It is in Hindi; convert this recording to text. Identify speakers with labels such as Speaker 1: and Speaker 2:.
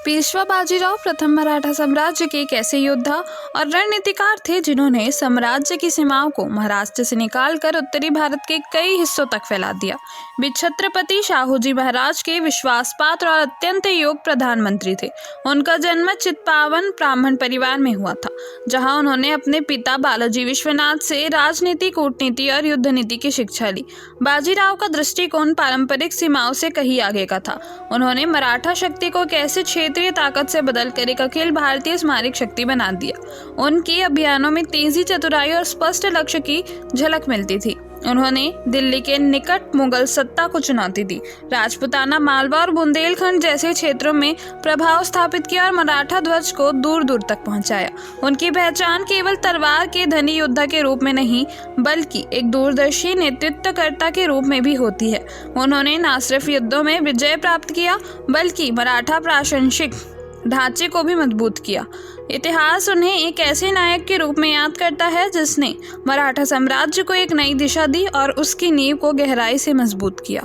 Speaker 1: पेशवा बाजीराव प्रथम मराठा साम्राज्य के एक ऐसे योद्धा और रणनीतिकार थे जिन्होंने साम्राज्य की सीमाओं को महाराष्ट्र से निकालकर उत्तरी भारत के कई हिस्सों तक फैला दिया। वे छत्रपति शाहूजी महाराज के विश्वासपात्र और अत्यंत योग्य प्रधानमंत्री थे। उनका जन्म चित्पावन ब्राह्मण परिवार में हुआ था, जहां उन्होंने अपने पिता बालाजी विश्वनाथ से राजनीति, कूटनीति और युद्ध नीति की शिक्षा ली। बाजीराव का दृष्टिकोण पारंपरिक सीमाओं से कहीं आगे का था। उन्होंने मराठा शक्ति को कैसे क्षेत्रीय ताकत से बदलकर एक अखिल भारतीय सामरिक शक्ति बना दिया। उनके अभियानों में तेजी, चतुराई और स्पष्ट लक्ष्य की झलक मिलती थी। उन्होंने दिल्ली के निकट मुगल सत्ता को चुनौती दी, राजपूताना, मालवा और बुंदेलखंड जैसे क्षेत्रों में प्रभाव स्थापित किया और मराठा ध्वज को दूर दूर तक पहुंचाया। उनकी पहचान केवल तलवार के धनी योद्धा के रूप में नहीं, बल्कि एक दूरदर्शी नेतृत्वकर्ता के रूप में भी होती है। उन्होंने न सिर्फ युद्धों में विजय प्राप्त किया, बल्कि मराठा प्रशासनिक ढांचे को भी मजबूत किया। इतिहास उन्हें एक ऐसे नायक के रूप में याद करता है जिसने मराठा साम्राज्य को एक नई दिशा दी और उसकी नींव को गहराई से मजबूत किया।